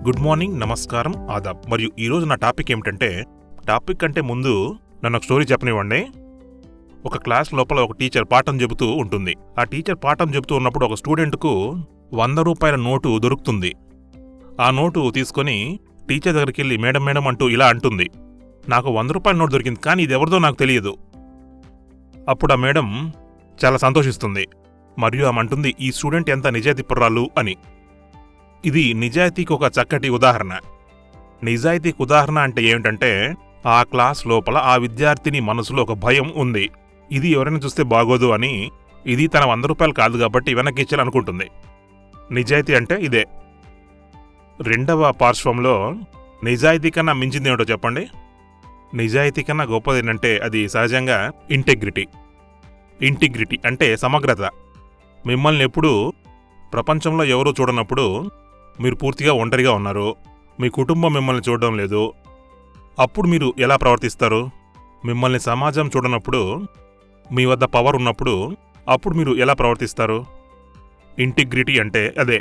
Good morning, నమస్కారం, ఆదాబ్. మరియు ఈరోజు నా టాపిక్ ఏమిటంటే, టాపిక్ కంటే ముందు నన్ను ఒక స్టోరీ చెప్పనివ్వండి. ఒక క్లాస్ లోపల ఒక టీచర్ పాఠం చెబుతూ ఉంటుంది. ఆ టీచర్ పాఠం చెబుతూ ఉన్నప్పుడు ఒక స్టూడెంట్కు 100 రూపాయల నోటు దొరుకుతుంది. ఆ నోటు తీసుకొని టీచర్ దగ్గరికి వెళ్ళి మేడం మేడం అంటూ ఇలా అంటుంది, నాకు 100 రూపాయల నోటు దొరికింది, కానీ ఇది ఎవరిదో నాకు తెలియదు. అప్పుడు ఆ మేడం చాలా సంతోషిస్తుంది. మరియు ఆమె అంటుంది, ఈ స్టూడెంట్ ఎంత నిజాయితీపరురాలు అని. ఇది నిజాయితీకి ఒక చక్కటి ఉదాహరణ. నిజాయితీకి ఉదాహరణ అంటే ఏమిటంటే, ఆ క్లాస్ లోపల ఆ విద్యార్థిని మనసులో ఒక భయం ఉంది, ఇది ఎవరైనా చూస్తే బాగోదు అని. ఇది తన 100 రూపాయలు కాదు కాబట్టి వెనక్కి ఇచ్చాలనుకుంటుంది. నిజాయితీ అంటే ఇదే. రెండవ పార్శ్వంలో నిజాయితీ కన్నా మించింది ఏమిటో చెప్పండి. నిజాయితీ కన్నా గొప్పది ఏంటంటే అది సహజంగా ఇంటెగ్రిటీ. ఇంటిగ్రిటీ అంటే సమగ్రత. మిమ్మల్ని ఎప్పుడూ ప్రపంచంలో ఎవరూ చూడనప్పుడు మీరు పూర్తిగా ఒంటరిగా ఉన్నారు, మీ కుటుంబం మిమ్మల్ని చూడడం లేదు, అప్పుడు మీరు ఎలా ప్రవర్తిస్తారు? మిమ్మల్ని సమాజం చూడనప్పుడు, మీ వద్ద పవర్ ఉన్నప్పుడు, అప్పుడు మీరు ఎలా ప్రవర్తిస్తారు? ఇంటిగ్రిటీ అంటే అదే.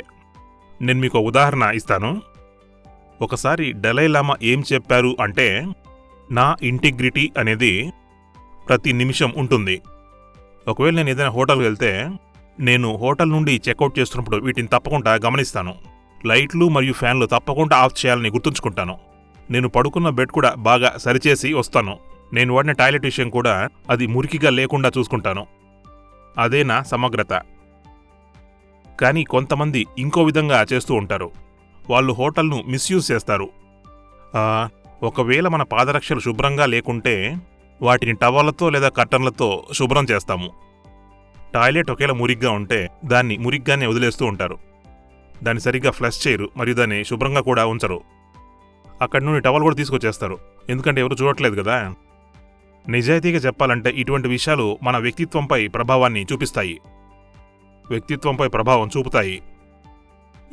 నేను మీకు ఉదాహరణ ఇస్తాను. ఒకసారి డలై లామా ఏం చెప్పారు అంటే, నా ఇంటిగ్రిటీ అనేది ప్రతి నిమిషం ఉంటుంది. ఒకవేళ నేను ఏదైనా హోటల్కి వెళ్తే, నేను హోటల్ నుండి చెక్అవుట్ చేస్తున్నప్పుడు వీటిని తప్పకుండా గమనిస్తాను. లైట్లు మరియు ఫ్యాన్లు తప్పకుండా ఆఫ్ చేయాలని గుర్తుంచుకుంటాను. నేను పడుకున్న బెడ్ కూడా బాగా సరిచేసి వస్తాను. నేను వాడిన టాయిలెట్ విషయం కూడా అది మురికిగా లేకుండా చూసుకుంటాను. అదే నా సమగ్రత. కానీ కొంతమంది ఇంకో విధంగా చేస్తూ ఉంటారు. వాళ్ళు హోటల్ను మిస్యూజ్ చేస్తారు. ఒకవేళ మన పాదరక్షలు శుభ్రంగా లేకుంటే వాటిని టవల్లతో లేదా కర్టన్లతో శుభ్రం చేస్తాము. టాయిలెట్ ఒకవేళ మురిగ్గా ఉంటే దాన్ని మురిగ్గానే వదిలేస్తూ ఉంటారు. దాన్ని సరిగ్గా ఫ్లష్ చేయరు మరియు దాన్ని శుభ్రంగా కూడా ఉంచరు. అక్కడి నుండి టవల్ కూడా తీసుకొచ్చేస్తారు, ఎందుకంటే ఎవరు చూడట్లేదు కదా. నిజాయితీగా చెప్పాలంటే ఇటువంటి విషయాలు మన వ్యక్తిత్వంపై ప్రభావాన్ని చూపిస్తాయి, వ్యక్తిత్వంపై ప్రభావం చూపుతాయి.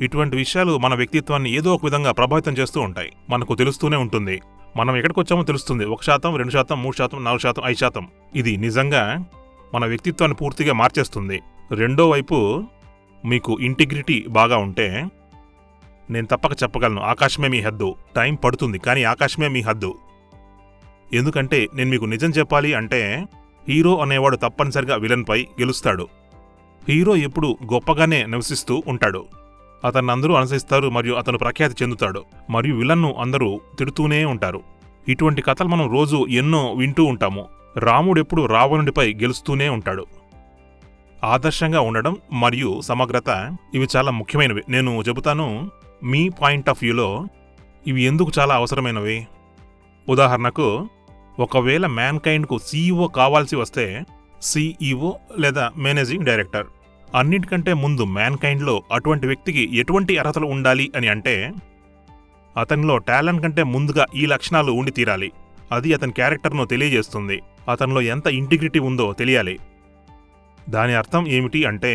ఇటువంటి విషయాలు మన వ్యక్తిత్వాన్ని ఏదో ఒక విధంగా ప్రభావితం చేస్తూ ఉంటాయి. మనకు తెలుస్తూనే ఉంటుంది. మనం ఎక్కడికి వచ్చామో తెలుస్తుంది. 1%, 2%, 3%, 4%, 5%. ఇది నిజంగా మన వ్యక్తిత్వాన్ని పూర్తిగా మార్చేస్తుంది. రెండో వైపు మీకు ఇంటిగ్రిటీ బాగా ఉంటే, నేను తప్పక చెప్పగలను, ఆకాశమే మీ హద్దు. టైం పడుతుంది, కానీ ఆకాశమే మీ హద్దు. ఎందుకంటే నేను మీకు నిజం చెప్పాలి అంటే, హీరో అనేవాడు తప్పనిసరిగా విలన్పై గెలుస్తాడు. హీరో ఎప్పుడు గొప్పగానే నివసిస్తూ ఉంటాడు. అతన్ని అందరూ అనుసరిస్తారు మరియు అతను ప్రఖ్యాతి చెందుతాడు. మరియు విలన్ను అందరూ తిడుతూనే ఉంటారు. ఇటువంటి కథలు మనం రోజు ఎన్నో వింటూ ఉంటాము. రాముడెప్పుడు రావణుడిపై గెలుస్తూనే ఉంటాడు. ఆదర్శంగా ఉండడం మరియు సమగ్రత ఇవి చాలా ముఖ్యమైనవి. నేను చెబుతాను మీ పాయింట్ ఆఫ్ వ్యూలో ఇవి ఎందుకు చాలా అవసరమైనవి. ఉదాహరణకు, ఒకవేళ మ్యాన్కైండ్కు CEO కావాల్సి వస్తే CEO లేదా మేనేజింగ్ డైరెక్టర్. అన్నిటికంటే ముందు మ్యాన్కైండ్లో అటువంటి వ్యక్తికి ఎటువంటి అర్హతలు ఉండాలి అని అంటే, అతనిలో టాలెంట్ కంటే ముందుగా ఈ లక్షణాలు ఉండి తీరాలి. అది అతని క్యారెక్టర్ను తెలియజేస్తుంది. అతనిలో ఎంత ఇంటిగ్రిటీ ఉందో తెలియాలి. దాని అర్థం ఏమిటి అంటే,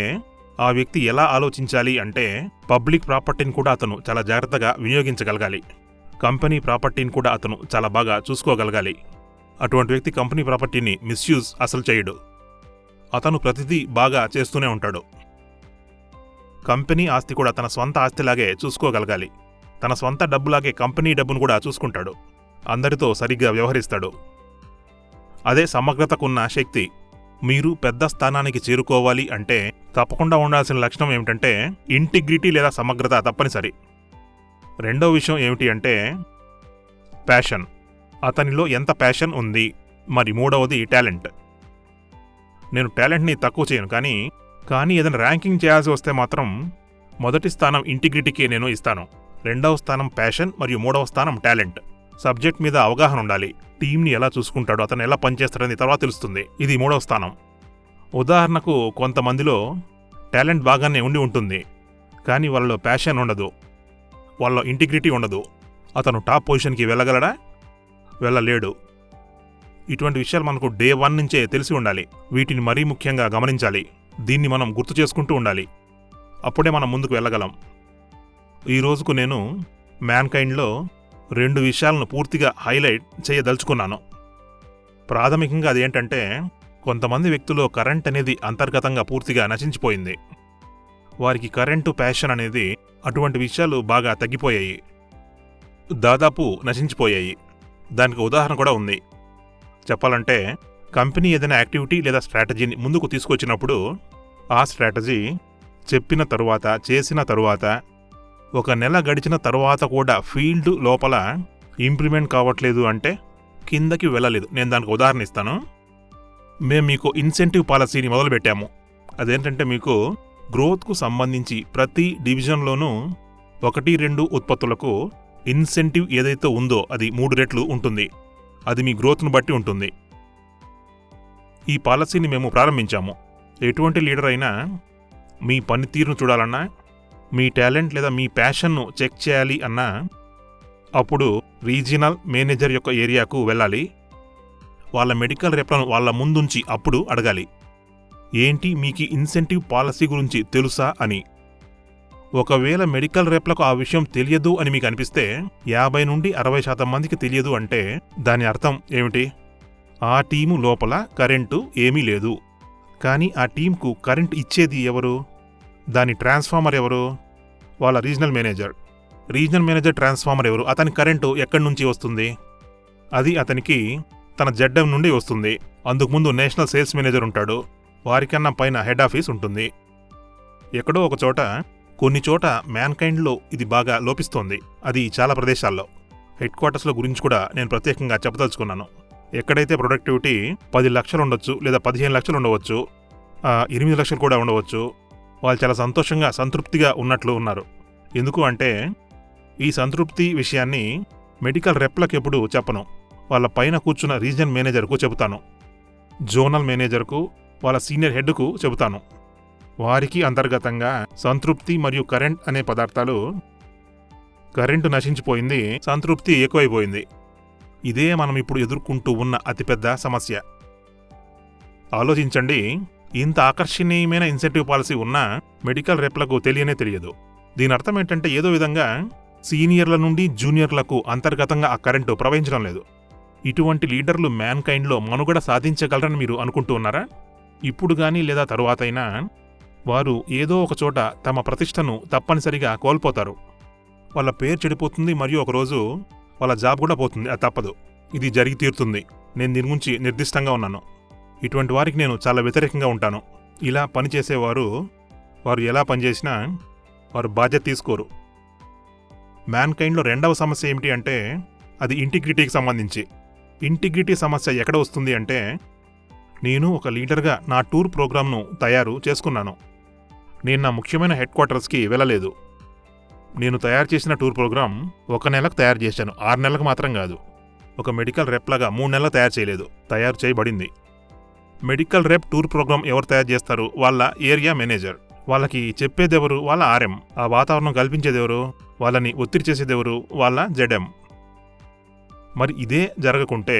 ఆ వ్యక్తి ఎలా ఆలోచించాలి అంటే, పబ్లిక్ ప్రాపర్టీని కూడా అతను చాలా జాగ్రత్తగా వినియోగించగలగాలి. కంపెనీ ప్రాపర్టీని కూడా అతను చాలా బాగా చూసుకోగలగాలి. అటువంటి వ్యక్తి కంపెనీ ప్రాపర్టీని మిస్యూజ్ అసలు చేయడు. అతను ప్రతిదీ బాగా చేస్తూనే ఉంటాడు. కంపెనీ ఆస్తి కూడా తన స్వంత ఆస్తిలాగే చూసుకోగలగాలి. తన స్వంత డబ్బులాగే కంపెనీ డబ్బును కూడా చూసుకుంటాడు. అందరితో సరిగ్గా వ్యవహరిస్తాడు. అదే సమగ్రతకున్న శక్తి. మీరు పెద్ద స్థానానికి చేరుకోవాలి అంటే తప్పకుండా ఉండాల్సిన లక్షణం ఏమిటంటే ఇంటిగ్రిటీ లేదా సమగ్రత తప్పనిసరి. రెండో విషయం ఏమిటి అంటే ప్యాషన్. అతనిలో ఎంత ప్యాషన్ ఉంది. మరి మూడవది టాలెంట్. నేను టాలెంట్ని తక్కువ చేయను, కానీ ఏదైనా ర్యాంకింగ్ చేయాల్సి వస్తే మాత్రం మొదటి స్థానం ఇంటిగ్రిటీకే నేను ఇస్తాను. రెండవ స్థానం ప్యాషన్ మరియు మూడవ స్థానం టాలెంట్. సబ్జెక్ట్ మీద అవగాహన ఉండాలి. టీంని ఎలా చూసుకుంటాడో, అతను ఎలా పనిచేస్తాడని తర్వాత తెలుస్తుంది. ఇది మూడవ స్థానం. ఉదాహరణకు, కొంతమందిలో టాలెంట్ బాగానే ఉండి ఉంటుంది, కానీ వాళ్ళలో ప్యాషన్ ఉండదు, వాళ్ళలో ఇంటిగ్రిటీ ఉండదు. అతను టాప్ పొజిషన్కి వెళ్ళగలడా? వెళ్ళలేడు. ఇటువంటి విషయాలు మనకు డే 1 నుంచే తెలిసి ఉండాలి. వీటిని మరీ ముఖ్యంగా గమనించాలి. దీన్ని మనం గుర్తు చేసుకుంటూ ఉండాలి. అప్పుడే మనం ముందుకు వెళ్ళగలం. ఈ రోజుకు నేను మ్యాన్కైండ్లో 2 విషయాలను పూర్తిగా హైలైట్ చేయదలుచుకున్నాను. ప్రాథమికంగా అదేంటంటే, కొంతమంది వ్యక్తుల్లో కరెంట్ అనేది అంతర్గతంగా పూర్తిగా నశించిపోయింది. వారికి కరెంటు, ప్యాషన్ అనేది అటువంటి విషయాలు బాగా తగ్గిపోయాయి. దాదాపు నశించిపోయాయి. దానికి ఉదాహరణ కూడా ఉంది. చెప్పాలంటే కంపెనీ ఏదైనా యాక్టివిటీ లేదా స్ట్రాటజీని ముందుకు తీసుకొచ్చినప్పుడు ఆ స్ట్రాటజీ చెప్పిన తరువాత, చేసిన తరువాత 1 నెల గడిచిన తరువాత కూడా ఫీల్డ్ లోపల ఇంప్లిమెంట్ కావట్లేదు అంటే కిందకి వెళ్ళలేదు. నేను దానికి ఉదాహరణ ఇస్తాను. మేము మీకు ఇన్సెంటివ్ పాలసీని మొదలుపెట్టాము. అదేంటంటే మీకు గ్రోత్కు సంబంధించి ప్రతి డివిజన్లోనూ 1-2 ఉత్పత్తులకు ఇన్సెంటివ్ ఏదైతే ఉందో అది 3 రెట్లు ఉంటుంది. అది మీ గ్రోత్ను బట్టి ఉంటుంది. ఈ పాలసీని మేము ప్రారంభించాము. ఎటువంటి లీడర్ అయినా మీ పనితీరును చూడాలన్నా, మీ టాలెంట్ లేదా మీ ప్యాషన్ను చెక్ చేయాలి అన్నా అప్పుడు రీజినల్ మేనేజర్ యొక్క ఏరియాకు వెళ్ళాలి. వాళ్ళ మెడికల్ రెప్లను వాళ్ళ ముందుంచి అప్పుడు అడగాలి, ఏంటి మీకు ఇన్సెంటివ్ పాలసీ గురించి తెలుసా అని. ఒకవేళ మెడికల్ రెప్లకు ఆ విషయం తెలియదు అని మీకు అనిపిస్తే 50-60% మందికి తెలియదు అంటే దాని అర్థం ఏమిటి? ఆ టీము లోపల కరెంటు ఏమీ లేదు. కానీ ఆ టీంకు కరెంట్ ఇచ్చేది ఎవరు? దాని ట్రాన్స్ఫార్మర్ ఎవరు? వాళ్ళ regional manager. Regional manager transformer ఎవరు? అతని కరెంటు ఎక్కడి నుంచి వస్తుంది? అది అతనికి తన జెడ్ఎం నుండి వస్తుంది. అందుకుముందు నేషనల్ సేల్స్ మేనేజర్ ఉంటాడు. వారికన్నా పైన హెడ్ ఆఫీస్ ఉంటుంది. ఎక్కడో ఒక చోట, కొన్ని చోట మ్యాన్కైండ్లో ఇది బాగా లోపిస్తోంది. అది చాలా ప్రదేశాల్లో. హెడ్ క్వార్టర్స్లో గురించి కూడా నేను ప్రత్యేకంగా చెప్పదలుచుకున్నాను. ఎక్కడైతే ప్రొడక్టివిటీ 10 లక్షలు ఉండొచ్చు, లేదా 15 లక్షలు ఉండవచ్చు, 8 లక్షలు కూడా ఉండవచ్చు, వాళ్ళు చాలా సంతోషంగా సంతృప్తిగా ఉన్నట్లు ఉన్నారు. ఎందుకు అంటే ఈ సంతృప్తి విషయాన్ని మెడికల్ రెప్లకు ఎప్పుడు చెప్పను. వాళ్ళ పైన కూర్చున్న రీజనల్ మేనేజర్కు చెబుతాను, జోనల్ మేనేజర్కు, వాళ్ళ సీనియర్ హెడ్కు చెబుతాను. వారికి అంతర్గతంగా సంతృప్తి మరియు కరెంట్ అనే పదార్థాలు, కరెంటు నశించిపోయింది, సంతృప్తి ఎక్కువైపోయింది. ఇదే మనం ఇప్పుడు ఎదుర్కొంటూ ఉన్న అతిపెద్ద సమస్య. ఆలోచించండి, ఇంత ఆకర్షణీయమైన ఇన్సెంటివ్ పాలసీ ఉన్నా మెడికల్ రెప్లకు తెలియనే తెలియదు. దీని అర్థం ఏంటంటే ఏదో విధంగా సీనియర్ల నుండి జూనియర్లకు అంతర్గతంగా ఆ కరెంటు ప్రవహించడం లేదు. ఇటువంటి లీడర్లు మ్యాన్కైండ్లో మనుగడ సాధించగలరని మీరు అనుకుంటూ ఉన్నారా? ఇప్పుడు గానీ లేదా తరువాతైనా వారు ఏదో ఒక చోట తమ ప్రతిష్టను తప్పనిసరిగా కోల్పోతారు. వాళ్ళ పేరు చెడిపోతుంది, మరియు ఒకరోజు వాళ్ళ జాబ్ కూడా పోతుంది. అది తప్పదు. ఇది జరిగి తీరుతుంది. నేను దీని గురించి నిర్దిష్టంగా ఉన్నాను. ఇటువంటి వారికి నేను చాలా వ్యతిరేకంగా ఉంటాను. ఇలా పనిచేసేవారు, వారు ఎలా పనిచేసినా వారు బాధ్యత తీసుకోరు. మ్యాన్కైండ్లో రెండవ సమస్య ఏమిటి అంటే అది ఇంటిగ్రిటీకి సంబంధించి. ఇంటిగ్రిటీ సమస్య ఎక్కడ వస్తుంది అంటే, నేను ఒక లీడర్గా నా టూర్ ప్రోగ్రామ్ను తయారు చేసుకున్నాను. నేను నా ముఖ్యమైన హెడ్ క్వార్టర్స్కి వెళ్ళలేదు. నేను తయారు చేసిన టూర్ ప్రోగ్రామ్ 1 నెలకు తయారు చేశాను, 6 నెలలకు మాత్రం కాదు. ఒక మెడికల్ రెప్లాగా 3 నెలలు తయారు చేయలేదు, తయారు చేయబడింది. మెడికల్ రెప్ టూర్ ప్రోగ్రామ్ ఎవరు తయారు చేస్తారు? వాళ్ళ ఏరియా మేనేజర్. వాళ్ళకి చెప్పేదెవరు? వాళ్ళ ఆర్ఎం. ఆ వాతావరణం కల్పించేదెవరు? వాళ్ళని ఒత్తిడి చేసేదెవరు? వాళ్ళ జెడ్ఎం. మరి ఇదే జరగకుంటే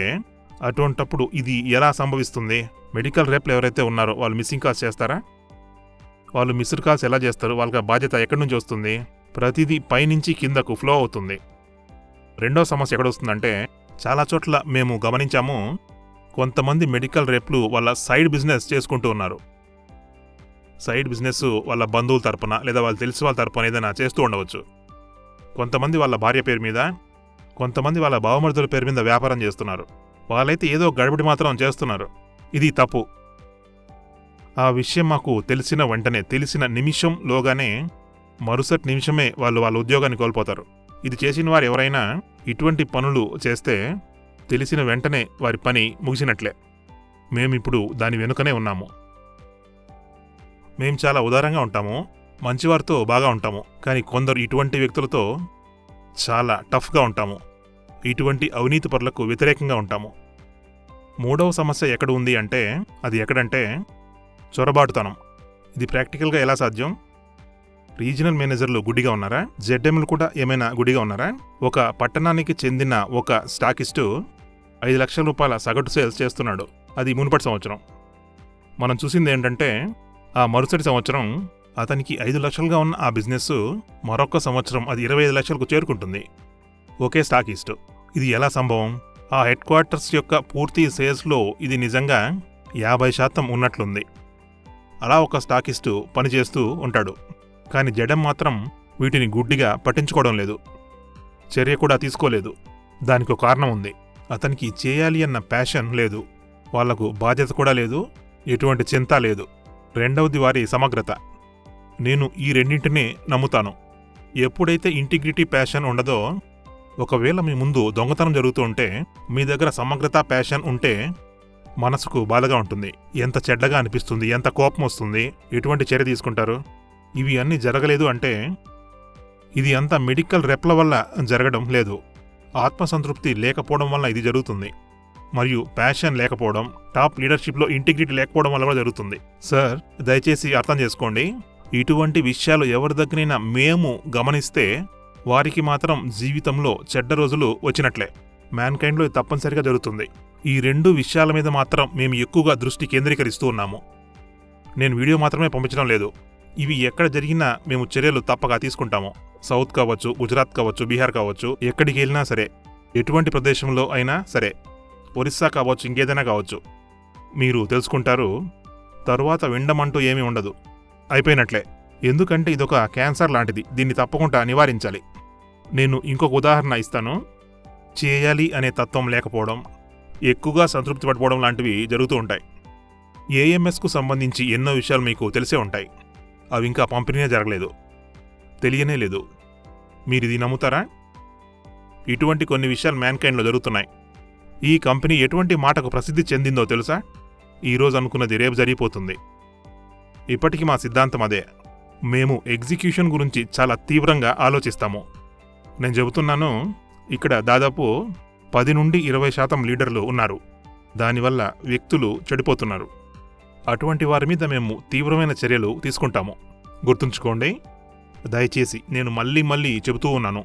అటువంటప్పుడు ఇది ఎలా సంభవిస్తుంది? మెడికల్ రెప్లు ఎవరైతే ఉన్నారో వాళ్ళు మిస్సింగ్ కాల్స్ చేస్తారా? వాళ్ళు మిస్డ్ కాల్స్ ఎలా చేస్తారు? వాళ్ళకి ఆ బాధ్యత ఎక్కడి నుంచి వస్తుంది? ప్రతిదీ పైనుంచి కిందకు ఫ్లో అవుతుంది. రెండో సమస్య ఎక్కడొస్తుందంటే, చాలా చోట్ల మేము గమనించాము, కొంతమంది మెడికల్ రెప్లు వాళ్ళ సైడ్ బిజినెస్ చేసుకుంటూ ఉన్నారు. సైడ్ బిజినెస్ వాళ్ళ బంధువుల తరపున లేదా వాళ్ళు తెలిసి వాళ్ళ తరపున ఏదైనా చేస్తూ ఉండవచ్చు. కొంతమంది వాళ్ళ భార్య పేరు మీద, కొంతమంది వాళ్ళ బావమరుదుల పేరు మీద వ్యాపారం చేస్తున్నారు. వాళ్ళైతే ఏదో గడబడి మాత్రం చేస్తున్నారు. ఇది తప్పు. ఆ విషయం మాకు తెలిసిన వెంటనే, తెలిసిన నిమిషంలోగానే, మరుసటి నిమిషమే వాళ్ళు వాళ్ళ ఉద్యోగాన్ని కోల్పోతారు. ఇది చేసిన వారు ఎవరైనా ఇటువంటి పనులు చేస్తే తెలిసిన వెంటనే వారి పని ముగిసినట్లే. మేమిప్పుడు దాని వెనుకనే ఉన్నాము. మేం చాలా ఉదారంగా ఉంటాము, మంచివారితో బాగా ఉంటాము. కానీ కొందరు ఇటువంటి వ్యక్తులతో చాలా టఫ్గా ఉంటాము. ఇటువంటి అవినీతి పరులకు వ్యతిరేకంగా ఉంటాము. మూడవ సమస్య ఎక్కడ ఉంది అంటే, అది ఎక్కడంటే చొరబాటుతనం. ఇది ప్రాక్టికల్గా ఎలా సాధ్యం? రీజనల్ మేనేజర్లు గుడ్డిగా ఉన్నారా? జెడ్ఎంలు కూడా ఏమైనా గుడ్డిగా ఉన్నారా? ఒక పట్టణానికి చెందిన ఒక స్టాకిస్టు 5 లక్షల రూపాయల సగటు సేల్స్ చేస్తున్నాడు. అది మునుపటి సంవత్సరం. మనం చూసింది ఏంటంటే, ఆ మరుసటి సంవత్సరం అతనికి 5 లక్షలుగా ఉన్న ఆ బిజినెస్ మరొక సంవత్సరం అది 25 లక్షలకు చేరుకుంటుంది. ఒకే స్టాకిస్టు. ఇది ఎలా సంభవం? ఆ హెడ్ క్వార్టర్స్ యొక్క పూర్తి సేల్స్లో ఇది నిజంగా 50% ఉన్నట్లుంది. అలా ఒక స్టాకిస్టు పనిచేస్తూ ఉంటాడు. కానీ జెడ్ఎం మాత్రం వీటిని గుడ్డిగా పట్టించుకోవడం లేదు. చర్య కూడా తీసుకోలేదు. దానికి ఒక కారణం ఉంది. అతనికి చేయాలి అన్న ప్యాషన్ లేదు, వాళ్లకు బాధ్యత కూడా లేదు, ఎటువంటి చింత లేదు. రెండవది వారి సమగ్రత. నేను ఈ రెండింటినే నమ్ముతాను. ఎప్పుడైతే ఇంటిగ్రిటీ, ప్యాషన్ ఉండదో, ఒకవేళ మీ ముందు దొంగతనం జరుగుతూ ఉంటే మీ దగ్గర సమగ్రత, ప్యాషన్ ఉంటే మనసుకు బాధగా ఉంటుంది, ఎంత చెడ్డగా అనిపిస్తుంది, ఎంత కోపం వస్తుంది, ఎటువంటి చర్య తీసుకుంటారు? ఇవి అన్నీ జరగలేదు అంటే ఇది అంతా మెడికల్ రెప్ల వల్ల జరగడం లేదు, ఆత్మసంతృప్తి లేకపోవడం వల్ల ఇది జరుగుతుంది. మరియు ప్యాషన్ లేకపోవడం, టాప్ లీడర్షిప్లో ఇంటిగ్రిటీ లేకపోవడం వల్ల కూడా జరుగుతుంది. సార్, దయచేసి అర్థం చేసుకోండి, ఇటువంటి విషయాలు ఎవరి దగ్గరైనా మేము గమనిస్తే వారికి మాత్రం జీవితంలో చెడ్డ రోజులు వచ్చినట్లే. మ్యాన్కైండ్లో ఇది తప్పనిసరిగా జరుగుతుంది. ఈ రెండు విషయాల మీద మాత్రం మేము ఎక్కువగా దృష్టి కేంద్రీకరిస్తూ ఉన్నాము. నేను వీడియో మాత్రమే పంపించడం లేదు. ఇవి ఎక్కడ జరిగినా మేము చర్యలు తప్పగా తీసుకుంటాము. సౌత్ కావచ్చు, గుజరాత్ కావచ్చు, బీహార్ కావచ్చు, ఎక్కడికి వెళ్ళినా సరే, ఎటువంటి ప్రదేశంలో అయినా సరే, ఒరిస్సా కావచ్చు, ఇంకేదైనా కావచ్చు, మీరు తెలుసుకుంటారు. తరువాత వినడమంటూ ఏమీ ఉండదు, అయిపోయినట్లే. ఎందుకంటే ఇదొక క్యాన్సర్ లాంటిది, దీన్ని తప్పకుండా నివారించాలి. నేను ఇంకొక ఉదాహరణ ఇస్తాను. చేయాలి అనే తత్వం లేకపోవడం, ఎక్కువగా సంతృప్తి పడిపోవడం లాంటివి జరుగుతూ ఉంటాయి. ఏఎంఎస్కు సంబంధించి ఎన్నో విషయాలు మీకు తెలిసే ఉంటాయి. అవి ఇంకా పంపిణీనే జరగలేదు, తెలియనే లేదు. మీరు ఇది నమ్ముతారా? ఇటువంటి కొన్ని విషయాలు మ్యాన్కైండ్లో జరుగుతున్నాయి. ఈ కంపెనీ ఎటువంటి మాటకు ప్రసిద్ధి చెందిందో తెలుసా? ఈరోజు అనుకున్నది రేపు జరిగిపోతుంది. ఇప్పటికీ మా సిద్ధాంతం అదే. మేము ఎగ్జిక్యూషన్ గురించి చాలా తీవ్రంగా ఆలోచిస్తాము. నేను చెబుతున్నాను, ఇక్కడ దాదాపు 10 నుండి 20% లీడర్లు ఉన్నారు. దానివల్ల వ్యక్తులు చెడిపోతున్నారు. అటువంటి వారి మీద మేము తీవ్రమైన చర్యలు తీసుకుంటాము. గుర్తుంచుకోండి. దయచేసి నేను మళ్ళీ చెబుతూ ఉన్నాను,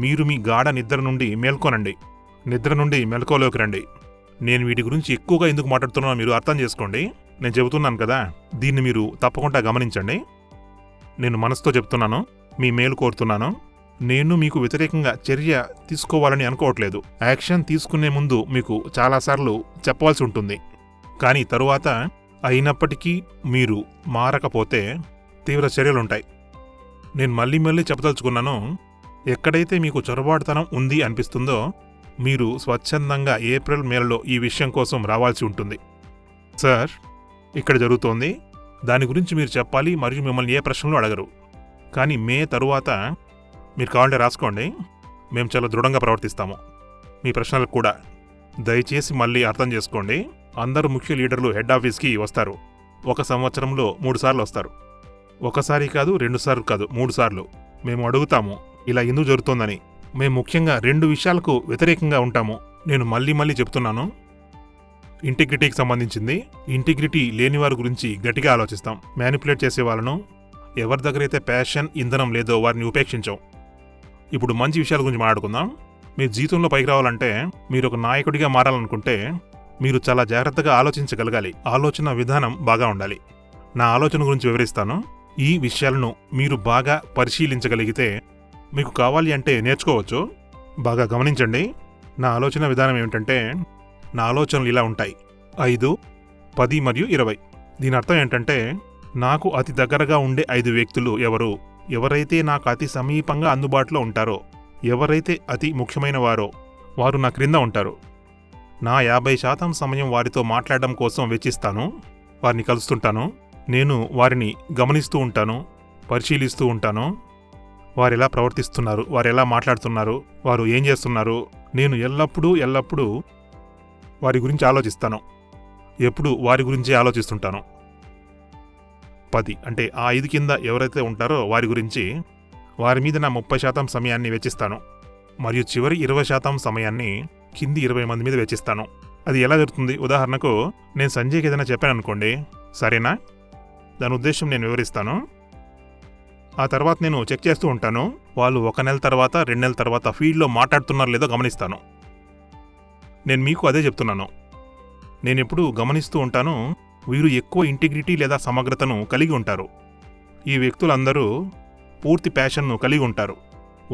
మీరు మీ గాఢ నిద్ర నుండి మేల్కొనండి, నిద్ర నుండి మెలకువలోకి రండి. నేను వీటి గురించి ఎక్కువగా ఎందుకు మాట్లాడుతున్నానో మీరు అర్థం చేసుకోండి. నేను చెబుతున్నాను కదా, దీన్ని మీరు తప్పకుండా గమనించండి. నేను మనసుతో చెప్తున్నాను, మీ మేలు కోరుతున్నాను. నేను మీకు వ్యతిరేకంగా చర్య తీసుకోవాలని అనుకోవట్లేదు. యాక్షన్ తీసుకునే ముందు మీకు చాలాసార్లు చెప్పవలసి ఉంటుంది. కానీ తరువాత అయినప్పటికీ మీరు మారకపోతే తీవ్ర చర్యలుంటాయి. నేను మళ్ళీ చెప్పదలుచుకున్నాను, ఎక్కడైతే మీకు చొరబాటుతనం ఉంది అనిపిస్తుందో మీరు స్వచ్ఛందంగా ఏప్రిల్, మేలలో ఈ విషయం కోసం రావాల్సి ఉంటుంది. సార్, ఇక్కడ జరుగుతోంది, దాని గురించి మీరు చెప్పాలి మరియు మిమ్మల్ని ఏ ప్రశ్నలు అడగరు. కానీ మే తరువాత మీరు కావాలంటే రాసుకోండి, మేము చాలా దృఢంగా ప్రవర్తిస్తాము మీ ప్రశ్నలకు కూడా. దయచేసి మళ్ళీ అర్థం చేసుకోండి, అందరూ ముఖ్య లీడర్లు హెడ్ ఆఫీస్కి వస్తారు. 1 సంవత్సరంలో 3 సార్లు వస్తారు. ఒకసారి కాదు, 2 సార్లు కాదు, 3 సార్లు. మేము అడుగుతాము ఇలా ఎందుకు జరుగుతోందని. మేము ముఖ్యంగా 2 విషయాలకు వ్యతిరేకంగా ఉంటాము. నేను మళ్ళీ చెప్తున్నాను, ఇంటిగ్రిటీకి సంబంధించింది. ఇంటిగ్రిటీ లేని వారి గురించి గట్టిగా ఆలోచిస్తాం. మ్యానిపులేట్ చేసే వాళ్ళను, ఎవరి దగ్గరైతే ప్యాషన్, ఇంధనం లేదో వారిని ఉపేక్షించాం. ఇప్పుడు మంచి విషయాల గురించి మాట్లాడుకుందాం. మీ జీవితంలో పైకి రావాలంటే, మీరు ఒక నాయకుడిగా మారాలనుకుంటే మీరు చాలా జాగ్రత్తగా ఆలోచించగలగాలి. ఆలోచన విధానం బాగా ఉండాలి. నా ఆలోచన గురించి వివరిస్తాను. ఈ విషయాలను మీరు బాగా పరిశీలించగలిగితే మీకు కావాలి అంటే నేర్చుకోవచ్చు. బాగా గమనించండి. నా ఆలోచన విధానం ఏమిటంటే, నా ఆలోచనలు ఇలా ఉంటాయి: 5, 10 మరియు 20. దీని అర్థం ఏంటంటే, నాకు అతి దగ్గరగా ఉండే 5 వ్యక్తులు ఎవరు, ఎవరైతే నాకు అతి సమీపంగా అందుబాటులో ఉంటారో, ఎవరైతే అతి ముఖ్యమైన వారో వారు నా క్రింద ఉంటారు. నా 50% సమయం వారితో మాట్లాడడం కోసం వెచ్చిస్తాను. వారిని కలుస్తుంటాను. నేను వారిని గమనిస్తూ ఉంటాను, పరిశీలిస్తూ ఉంటాను. వారు ఎలా ప్రవర్తిస్తున్నారు, వారు ఎలా మాట్లాడుతున్నారు, వారు ఏం చేస్తున్నారు. నేను ఎల్లప్పుడూ వారి గురించి ఆలోచిస్తాను. ఎప్పుడు వారి గురించే ఆలోచిస్తుంటాను. 10 అంటే ఆ 5 కింద ఎవరైతే ఉంటారో వారి గురించి, వారి మీద నా 30% సమయాన్ని వెచ్చిస్తాను. మరియు చివరి 20% సమయాన్ని కింది 20 మంది మీద వెచ్చిస్తాను. అది ఎలా జరుగుతుంది? ఉదాహరణకు, నేను సంజయ్కి ఏదైనా చెప్పాను అనుకోండి, సరేనా? దాని ఉద్దేశం నేను వివరిస్తాను. ఆ తర్వాత నేను చెక్ చేస్తూ ఉంటాను. వాళ్ళు 1 నెల తర్వాత, 2 నెలల తర్వాత ఫీల్డ్లో మాట్లాడుతున్నారో లేదో గమనిస్తాను. నేను మీకు అదే చెప్తున్నాను. నేనెప్పుడు గమనిస్తూ ఉంటాను, వీరు ఎక్కువ ఇంటిగ్రిటీ లేదా సమగ్రతను కలిగి ఉంటారు. ఈ వ్యక్తులందరూ పూర్తి ప్యాషన్ను కలిగి ఉంటారు.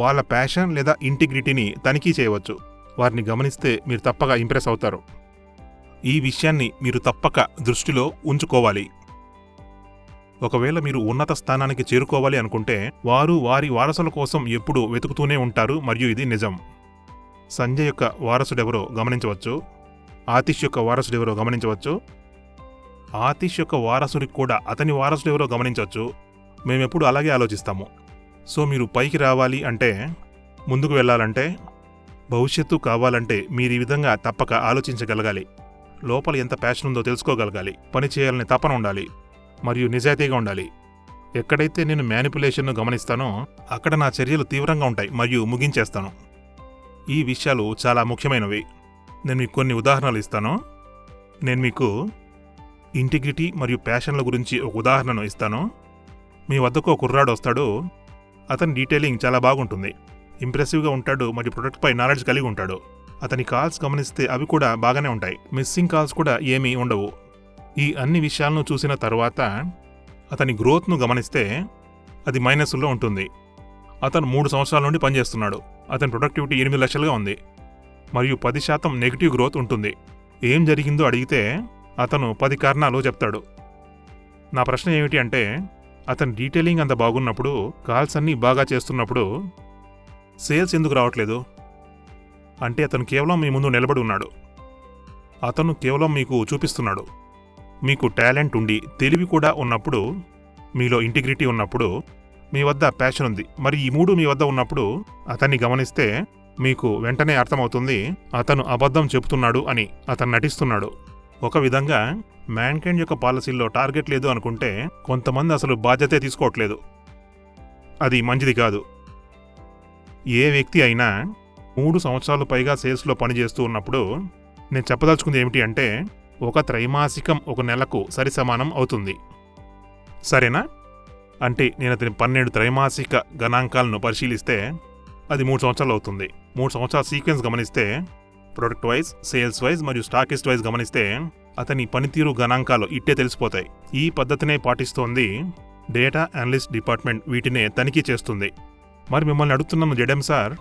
వాళ్ళ ప్యాషన్ లేదా ఇంటిగ్రిటీని తనిఖీ చేయవచ్చు. వారిని గమనిస్తే మీరు తప్పక ఇంప్రెస్ అవుతారు. ఈ విషయాన్ని మీరు తప్పక దృష్టిలో ఉంచుకోవాలి. ఒకవేళ మీరు ఉన్నత స్థానానికి చేరుకోవాలి అనుకుంటే వారు వారి వారసుల కోసం ఎప్పుడూ వెతుకుతూనే ఉంటారు మరియు ఇది నిజం. సంజయ్ యొక్క వారసుడెవరో గమనించవచ్చు. ఆతిష్ యొక్క వారసుడెవరో గమనించవచ్చు. ఆతిష్ యొక్క వారసుడికి కూడా అతని వారసుడెవరో గమనించవచ్చు. మేమెప్పుడు అలాగే ఆలోచిస్తాము. సో మీరు పైకి రావాలి అంటే, ముందుకు వెళ్ళాలంటే, భవిష్యత్తు కావాలంటే మీరు ఈ విధంగా తప్పక ఆలోచించగలగాలి. లోపల ఎంత ప్యాషన్ ఉందో తెలుసుకోగలగాలి. పని చేయాలనే తపన ఉండాలి మరియు నిజాయితీగా ఉండాలి. ఎక్కడైతే నేను మ్యానిపులేషన్ను గమనిస్తానో అక్కడ నా చర్యలు తీవ్రంగా ఉంటాయి మరియు ముగించేస్తాను. ఈ విషయాలు చాలా ముఖ్యమైనవి. నేను మీకు కొన్ని ఉదాహరణలు ఇస్తాను. నేను మీకు ఇంటిగ్రిటీ మరియు ప్యాషన్ల గురించి ఒక ఉదాహరణను ఇస్తాను. మీ వద్దకు ఒక కుర్రాడు వస్తాడు. అతని డీటెయిలింగ్ చాలా బాగుంటుంది, ఇంప్రెసివ్గా ఉంటాడు మరియు ప్రొడక్ట్పై నాలెడ్జ్ కలిగి ఉంటాడు. అతని కాల్స్ గమనిస్తే అవి కూడా బాగానే ఉంటాయి. మిస్సింగ్ కాల్స్ కూడా ఏమీ ఉండవు. ఈ అన్ని విషయాలను చూసిన తర్వాత అతని గ్రోత్ను గమనిస్తే అది మైనస్లో ఉంటుంది. అతను 3 సంవత్సరాల నుండి పనిచేస్తున్నాడు. అతని ప్రొడక్టివిటీ 8 లక్షలుగా ఉంది మరియు 10% నెగిటివ్ గ్రోత్ ఉంటుంది. ఏం జరిగిందో అడిగితే అతను 10 కారణాలు చెప్తాడు. నా ప్రశ్న ఏమిటి అంటే, అతని డీటెయిలింగ్ అంత బాగున్నప్పుడు, కాల్స్ అన్నీ బాగా చేస్తున్నప్పుడు సేల్స్ ఎందుకు రావట్లేదు? అంటే అతను కేవలం మీ ముందు నిలబడి ఉన్నాడు. అతను కేవలం మీకు చూపిస్తున్నాడు. మీకు టాలెంట్ ఉండి తెలివి కూడా ఉన్నప్పుడు, మీలో ఇంటిగ్రిటీ ఉన్నప్పుడు, మీ వద్ద ప్యాషన్ ఉంది, మరి ఈ 3 మీ వద్ద ఉన్నప్పుడు అతన్ని గమనిస్తే మీకు వెంటనే అర్థమవుతుంది అతను అబద్ధం చెబుతున్నాడు అని. అతను నటిస్తున్నాడు. ఒక విధంగా మ్యాన్కైండ్ యొక్క పాలసీల్లో టార్గెట్ లేదు అనుకుంటే కొంతమంది అసలు బాధ్యతే తీసుకోవట్లేదు. అది మంచిది కాదు. ఏ వ్యక్తి అయినా 3 సంవత్సరాలు పైగా సేల్స్లో పనిచేస్తూ ఉన్నప్పుడు నేను చెప్పదలుచుకుంది ఏమిటి అంటే, ఒక త్రైమాసికం 1 నెలకు సరిసమానం అవుతుంది. సరేనా? అంటే నేను అతని 12 త్రైమాసిక గణాంకాలను పరిశీలిస్తే అది 3 సంవత్సరాలు అవుతుంది. 3 సంవత్సరాల సీక్వెన్స్ గమనిస్తే, ప్రొడక్ట్ వైజ్, సేల్స్ వైజ్ మరియు స్టాకిస్ట్ వైజ్ గమనిస్తే అతని పనితీరు గణాంకాలు ఇట్టే తెలిసిపోతాయి. ఈ పద్ధతినే పాటిస్తోంది డేటా అనలిస్ట్ డిపార్ట్మెంట్. వీటినే తనిఖీ చేస్తుంది. మరి మిమ్మల్ని అడుగుతున్నాను, ZM sir,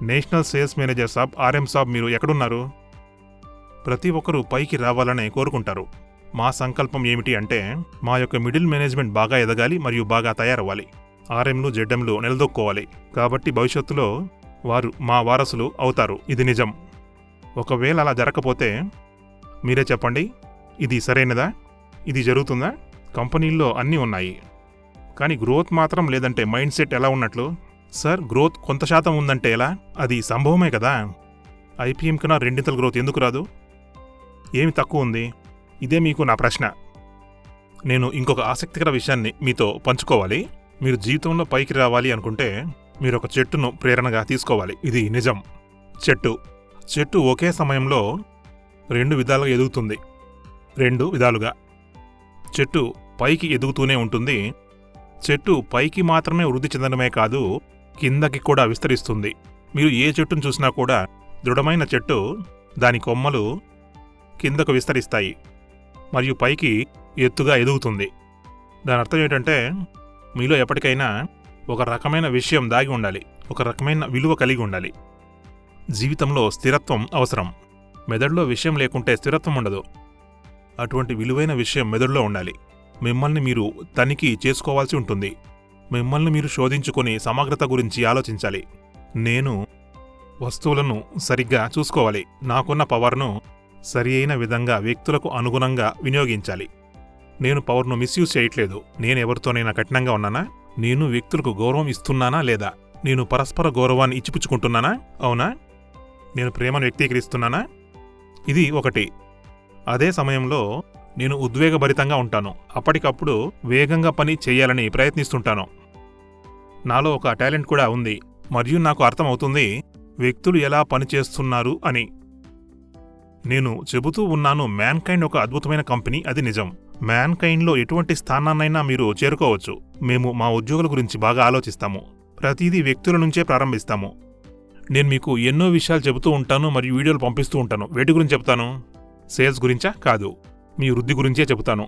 national sales manager సాబ్, ఆర్ఎం సాబ్, మీరు ఎక్కడున్నారు? ప్రతి ఒక్కరూ పైకి రావాలనే కోరుకుంటారు. మా సంకల్పం ఏమిటి అంటే, మా యొక్క మిడిల్ మేనేజ్మెంట్ బాగా ఎదగాలి మరియు బాగా తయారవ్వాలి. ఆర్ఎంలు, జెడ్ఎంలు నిలదొక్కోవాలి. కాబట్టి భవిష్యత్తులో వారు మా వారసులు అవుతారు. ఇది నిజం. ఒకవేళ అలా జరగకపోతే మీరే చెప్పండి, ఇది సరైనదా? ఇది జరుగుతుందా? కంపెనీల్లో అన్నీ ఉన్నాయి, కానీ గ్రోత్ మాత్రం లేదంటే మైండ్ సెట్ ఎలా ఉన్నట్లు? సార్, గ్రోత్ కొంత శాతం ఉందంటే ఎలా? అది సంభవమే కదా. ఐపీఎం కన్నా 2 గ్రోత్ ఎందుకు రాదు? ఏమి తక్కువ ఉంది? ఇదే మీకు నా ప్రశ్న. నేను ఇంకొక ఆసక్తికర విషయాన్ని మీతో పంచుకోవాలి. మీరు జీవితంలో పైకి రావాలి అనుకుంటే మీరు ఒక చెట్టును ప్రేరణగా తీసుకోవాలి. ఇది నిజం. చెట్టు ఒకే సమయంలో 2 విధాలుగా ఎదుగుతుంది. 2 విధాలుగా చెట్టు పైకి ఎదుగుతూనే ఉంటుంది. చెట్టు పైకి మాత్రమే వృద్ధి చెందడమే కాదు, కిందకి కూడా విస్తరిస్తుంది. మీరు ఏ చెట్టును చూసినా కూడా దృఢమైన చెట్టు, దాని కొమ్మలు కిందకు విస్తరిస్తాయి మరియు పైకి ఎత్తుగా ఎదుగుతుంది. దాని అర్థం ఏంటంటే, మీలో ఎప్పటికైనా ఒక రకమైన విషయం దాగి ఉండాలి, ఒక రకమైన విలువ కలిగి ఉండాలి. జీవితంలో స్థిరత్వం అవసరం. మెదడులో విషయం లేకుంటే స్థిరత్వం ఉండదు. అటువంటి విలువైన విషయం మెదడులో ఉండాలి. మిమ్మల్ని మీరు తనిఖీ చేసుకోవాల్సి ఉంటుంది. మిమ్మల్ని మీరు శోధించుకొని సమగ్రత గురించి ఆలోచించాలి. నేను వస్తువులను సరిగ్గా చూసుకోవాలి. నాకున్న పవర్ను సరి అయిన విధంగా వ్యక్తులకు అనుగుణంగా వినియోగించాలి. నేను పవర్ను మిస్యూజ్ చేయట్లేదు. నేను ఎవరితోనైనా కఠినంగా ఉన్నానా? నేను వ్యక్తులకు గౌరవం ఇస్తున్నానా లేదా? నేను పరస్పర గౌరవాన్ని ఇచ్చిపుచ్చుకుంటున్నానా? అవునా? నేను ప్రేమను వ్యక్తీకరిస్తున్నానా? ఇది ఒకటి. అదే సమయంలో నేను ఉద్వేగభరితంగా ఉంటాను. అప్పటికప్పుడు వేగంగా పని చేయాలని ప్రయత్నిస్తుంటాను. నాలో ఒక టాలెంట్ కూడా ఉంది మరియు నాకు అర్థమవుతుంది వ్యక్తులు ఎలా పనిచేస్తున్నారు అని. నేను చెబుతూ ఉన్నాను, మ్యాన్కైండ్ ఒక అద్భుతమైన కంపెనీ. అది నిజం. మ్యాన్కైండ్లో ఎటువంటి స్థానాన్నైనా మీరు చేరుకోవచ్చు. మేము మా ఉద్యోగుల గురించి బాగా ఆలోచిస్తాము. ప్రతిదీ వ్యక్తుల నుంచే ప్రారంభిస్తాము. నేను మీకు ఎన్నో విషయాలు చెబుతూ ఉంటాను మరియు వీడియోలు పంపిస్తూ ఉంటాను. వేటి గురించి చెబుతాను? సేల్స్ గురించా? కాదు, మీ వృద్ధి గురించే చెబుతాను.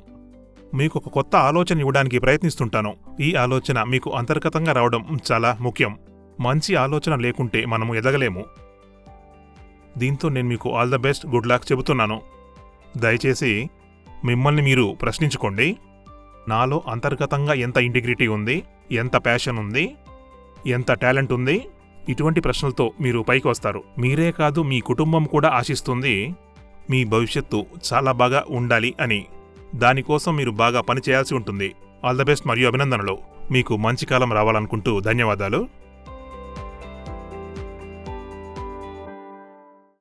మీకు ఒక కొత్త ఆలోచన ఇవ్వడానికి ప్రయత్నిస్తుంటాను. ఈ ఆలోచన మీకు అంతర్గతంగా రావడం చాలా ముఖ్యం. మంచి ఆలోచన లేకుంటే మనము ఎదగలేము. దీంతో నేను మీకు all the best, good luck చెబుతున్నాను. దయచేసి మిమ్మల్ని మీరు ప్రశ్నించుకోండి. నాలో అంతర్గతంగా ఎంత ఇంటిగ్రిటీ ఉంది, ఎంత ప్యాషన్ ఉంది, ఎంత టాలెంట్ ఉంది, ఇటువంటి ప్రశ్నలతో మీరు పైకి వస్తారు. మీరే కాదు, మీ కుటుంబం కూడా ఆశిస్తుంది మీ భవిష్యత్తు చాలా బాగా ఉండాలి అని. దానికోసం మీరు బాగా పని చేయాల్సి ఉంటుంది. ఆల్ ద బెస్ట్ మరియు అభినందనలు. మీకు మంచి కాలం రావాలనుకుంటూ ధన్యవాదాలు.